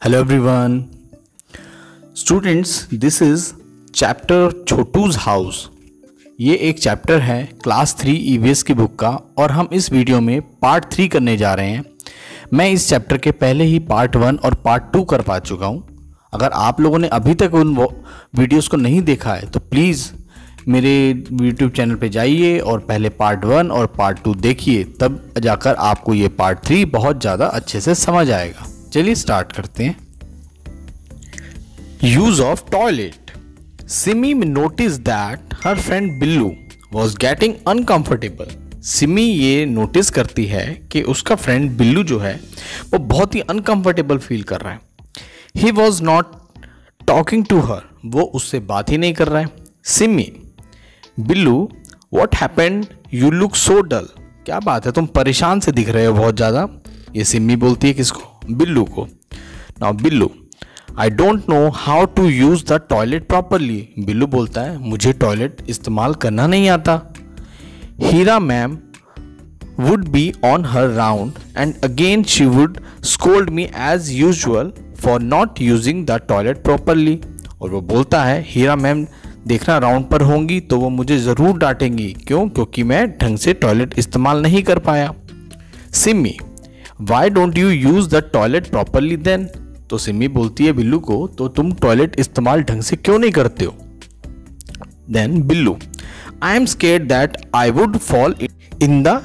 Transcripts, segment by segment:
Hello everyone. Students, this is chapter Chhotu's house. ये एक chapter है क्लास 3 ईवीएस की बुक का और हम इस वीडियो में पार्ट 3 करने जा रहे हैं। मैं इस चैप्टर के पहले ही पार्ट 1 और पार्ट 2 कर पा चुका हूँ। अगर आप लोगों ने अभी तक उन वीडियोस को नहीं देखा है तो प्लीज़ मेरे यूट्यूब चैनल पे जाइए और पहले पार्ट 1 और पार्ट 2 देखिए, तब जाकर आपको ये पार्ट 3 बहुत ज़्यादा अच्छे से समझ आएगा। चलिए स्टार्ट करते हैं। Use of toilet. Simi notice that her friend Billu was getting uncomfortable. Simi ये नोटिस करती है कि उसका फ्रेंड बिल्लू जो है वो बहुत ही अनकंफर्टेबल फील कर रहा है। He was not talking to her, वो उससे बात ही नहीं कर रहा है। Simi, Billu, what happened, you look so dull. क्या बात है, तुम परेशान से दिख रहे हो बहुत ज़्यादा। ये सिमी बोलती है किसको? बिल्लू को। Now Billu, I don't know how to use the toilet properly. Billu बोलता है मुझे टॉयलेट इस्तेमाल करना नहीं आता। Heera ma'am would be on her round and again she would scold me as usual for not using the toilet properly. और वो बोलता है हीरा मैम देखना राउंड पर होंगी तो वो मुझे ज़रूर डांटेंगी। क्यों? क्योंकि मैं ढंग से टॉयलेट इस्तेमाल नहीं कर पाया। Simi, why don't you use the toilet properly then. तो सिमी बोलती है बिल्लू को तो तुम टॉयलेट इस्तेमाल ढंग से क्यों नहीं करते हो? Then Billu, I am scared that I would fall in the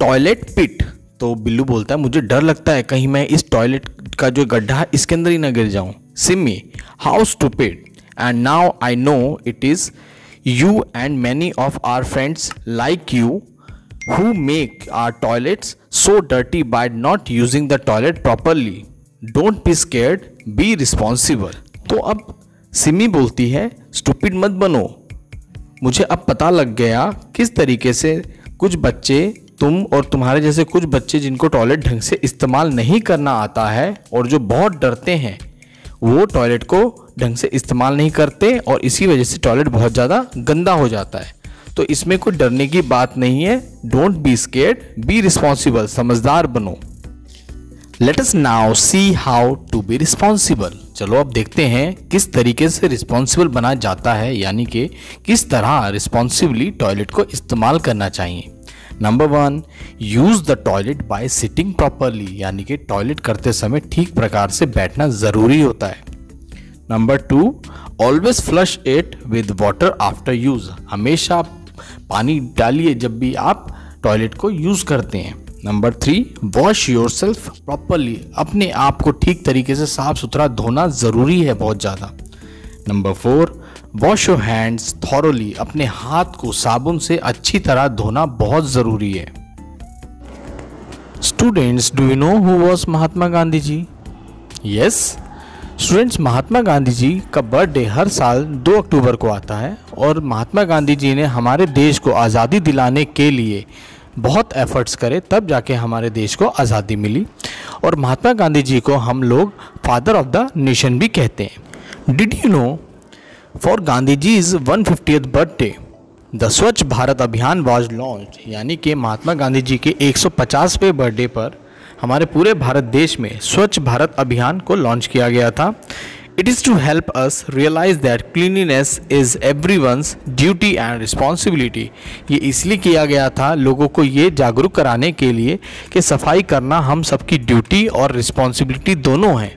toilet pit. तो बिल्लू बोलता है मुझे डर लगता है कहीं मैं इस टॉयलेट का जो गड्ढा है इसके अंदर ही ना गिर जाऊं। Simi, how stupid, and now I know it is you and many of our friends like you who make our toilets so dirty by not using the toilet properly. Don't be scared, be responsible. तो अब सिमी बोलती है stupid मत बनो। मुझे अब पता लग गया किस तरीके से कुछ बच्चे, तुम और तुम्हारे जैसे कुछ बच्चे जिनको टॉयलेट ढंग से इस्तेमाल नहीं करना आता है और जो बहुत डरते हैं, वो टॉयलेट को ढंग से इस्तेमाल नहीं करते और इसी वजह से टॉयलेट बहुत ज़्यादा गंदा हो जाता है। तो इसमें कोई डरने की बात नहीं है। Don't be scared, be responsible, समझदार बनो। Let us now see how to be responsible. चलो अब देखते हैं किस तरीके से रिस्पॉन्सिबल बना जाता है, यानी कि किस तरह रिस्पॉन्सिबली टॉयलेट को इस्तेमाल करना चाहिए। Number 1, use the toilet bye sitting properly, यानी कि टॉयलेट करते समय ठीक प्रकार से बैठना जरूरी होता है। Number 2, always flush it with water after use. हमेशा पानी डालिए जब भी आप टॉयलेट को यूज करते हैं। Number 3, wash yourself properly. अपने आप को ठीक तरीके से साफ सुथरा धोना जरूरी है बहुत ज़्यादा। Number 4, wash your hands thoroughly. अपने हाथ को साबुन से अच्छी तरह धोना बहुत ज़रूरी है। Students, do you know who was Mahatma Gandhi ji? Yes students, Mahatma Gandhi ji का बर्थडे हर साल 2 अक्टूबर को आता है और महात्मा गांधी जी ने हमारे देश को आज़ादी दिलाने के लिए बहुत एफर्ट्स करे, तब जाके हमारे देश को आज़ादी मिली। और महात्मा गांधी जी को हम लोग फादर ऑफ द नेशन भी कहते हैं। Did you know for Gandhi ji is 150th birthday the Swachh Bharat अभियान वॉज लॉन्च। यानी कि महात्मा गांधी जी के 150वें बर्थडे पर हमारे पूरे भारत देश में स्वच्छ भारत अभियान को लॉन्च किया गया था। It is to help us realise that cleanliness is everyone's duty and responsibility. ये इसलिए किया गया था लोगों को ये जागरूक कराने के लिए कि सफाई करना हम सबकी ड्यूटी और रिस्पॉन्सिबिलिटी दोनों है।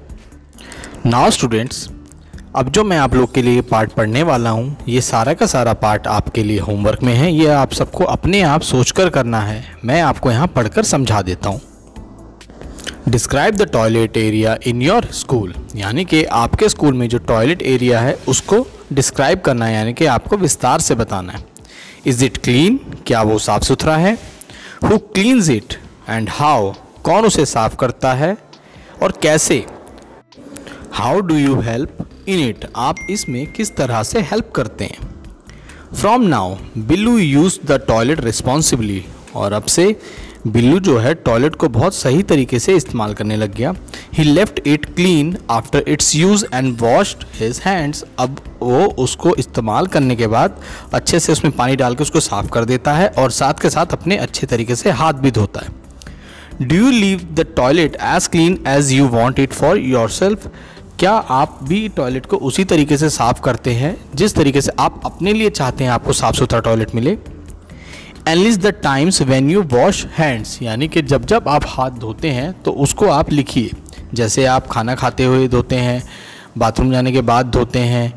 नाउ स्टूडेंट्स, अब जो मैं आप लोग के लिए पार्ट पढ़ने वाला हूँ, ये सारा का सारा पार्ट आपके लिए होमवर्क में है। ये आप सबको अपने आप सोचकर करना है। मैं आपको यहाँ पढ़कर समझा देता हूँ। Describe the toilet area in your school, यानी कि आपके स्कूल में जो टॉयलेट एरिया है उसको डिस्क्राइब करना है, यानी कि आपको विस्तार से बताना है। इज़ इट क्लीन, क्या वो साफ़ सुथरा है? Who cleans it and how, कौन उसे साफ करता है और कैसे? How do you help in it, आप इसमें किस तरह से हेल्प करते हैं? From now Billu use the toilet responsibly, और अब से बिल्लू जो है टॉयलेट को बहुत सही तरीके से इस्तेमाल करने लग गया। He left it clean after its use and washed his hands. अब वो उसको इस्तेमाल करने के बाद अच्छे से उसमें पानी डाल के उसको साफ कर देता है और साथ के साथ अपने अच्छे तरीके से हाथ भी धोता है। Do you leave the toilet as clean as you want it for yourself? क्या आप भी टॉयलेट को उसी तरीके से साफ करते हैं जिस तरीके से आप अपने लिए चाहते हैं आपको साफ सुथरा टॉयलेट मिले? Analyst the times when you wash hands, यानी कि जब जब आप हाथ धोते हैं तो उसको आप लिखिए, जैसे आप खाना खाते हुए धोते हैं, बाथरूम जाने के बाद धोते हैं।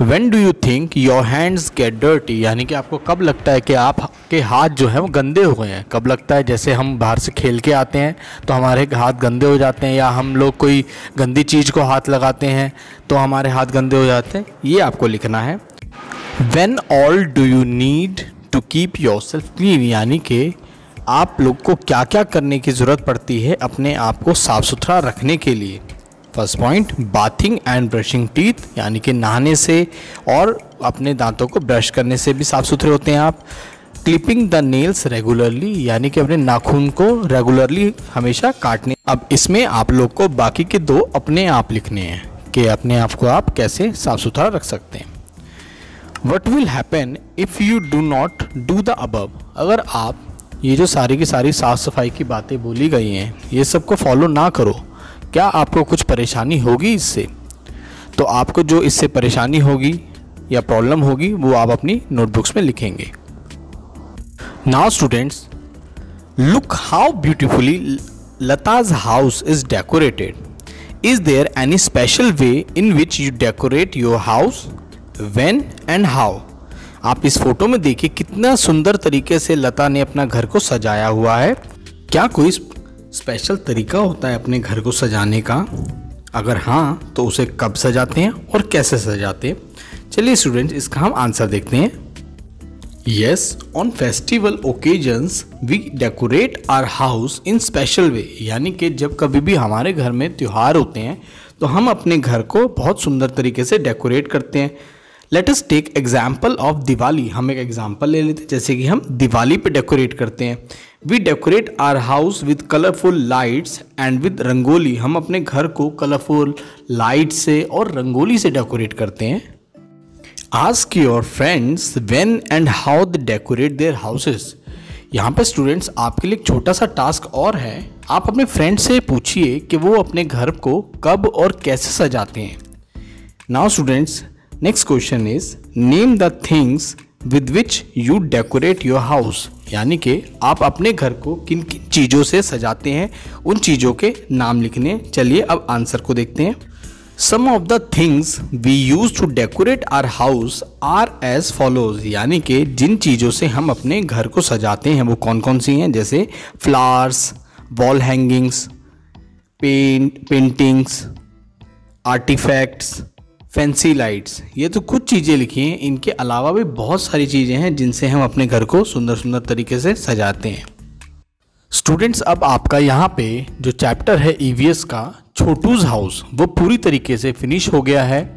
When do you think your hands get dirty, यानी कि आपको कब लगता है कि आपके हाथ जो है वो गंदे हो गए हैं? कब लगता है? जैसे हम बाहर से खेल के आते हैं तो हमारे हाथ गंदे हो जाते हैं, या हम लोग कोई गंदी चीज़ को हाथ लगाते हैं तो हमारे हाथ गंदे हो जाते हैं। ये आपको लिखना है। When all do you need to keep yourself clean, यानी कि आप लोग को क्या क्या करने की ज़रूरत पड़ती है अपने आप को साफ़ सुथरा रखने के लिए। First point, bathing and brushing teeth, यानी कि नहाने से और अपने दांतों को ब्रश करने से भी साफ़ सुथरे होते हैं आप। क्लिपिंग द नेल्स रेगुलरली, यानी कि अपने नाखून को रेगुलरली हमेशा काटने। अब इसमें आप लोग को बाकी के दो अपने आप लिखने हैं कि अपने आप को आप कैसे साफ़ सुथरा रख सकते हैं। What will happen if you do not do the above, अगर आप ये जो सारी की सारी साफ़ सफाई की बातें बोली गई हैं ये सबको फॉलो ना करो, क्या आपको कुछ परेशानी होगी इससे? तो आपको जो इससे परेशानी होगी या प्रॉब्लम होगी वो आप अपनी नोटबुक्स में लिखेंगे। Now students, look how beautifully Lata's house is decorated. Is there any special way in which you decorate your house? When and how? आप इस फोटो में देखिए कितना सुंदर तरीके से लता ने अपना घर को सजाया हुआ है। क्या कोई स्पेशल तरीका होता है अपने घर को सजाने का? अगर हाँ तो उसे कब सजाते हैं और कैसे सजाते हैं? चलिए स्टूडेंट्स, इसका हम आंसर देखते हैं। Yes, on festival occasions we decorate our house in special way, यानी कि जब कभी भी हमारे घर में त्यौहार होते हैं तो हम अपने घर को बहुत सुंदर तरीके से डेकोरेट करते हैं। Let us take example of Diwali. हम एक एग्जाम्पल ले लेते हैं, जैसे कि हम दिवाली पे डेकोरेट करते हैं। We decorate our house with colourful lights and with rangoli. हम अपने घर को कलरफुल लाइट से और रंगोली से डेकोरेट करते हैं। Ask your friends when and how they decorate their houses. यहाँ पे स्टूडेंट्स आपके लिए एक छोटा सा टास्क और है। आप अपने फ्रेंड से पूछिए कि वो अपने घर को कब और कैसे सजाते हैं। Now students, next question is name the things with which you decorate your house, यानी कि आप अपने घर को किन किन चीज़ों से सजाते हैं, उन चीज़ों के नाम लिखने। चलिए अब आंसर को देखते हैं। Some of the things we use to decorate our house are as follows, यानी कि जिन चीज़ों से हम अपने घर को सजाते हैं वो कौन कौन सी हैं, जैसे flowers, wall hangings, paintings, artifacts, fancy lights. ये तो कुछ चीज़ें लिखी हैं, इनके अलावा भी बहुत सारी चीज़ें हैं जिनसे हम अपने घर को सुंदर सुंदर तरीके से सजाते हैं। स्टूडेंट्स, अब आपका यहाँ पे जो चैप्टर है ईवीएस का छोटूज हाउस वो पूरी तरीके से फिनिश हो गया है,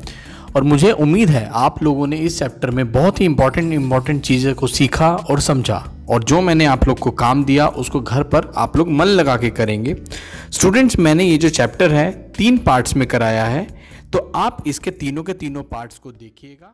और मुझे उम्मीद है आप लोगों ने इस चैप्टर में बहुत ही इंपॉर्टेंट चीज़ें को सीखा और समझा, और जो मैंने आप लोग को काम दिया उसको घर पर आप लोग मन लगा के करेंगे। स्टूडेंट्स, मैंने ये जो चैप्टर है 3 पार्ट्स में कराया है, तो आप इसके तीनों के तीनों पार्ट्स को देखिएगा।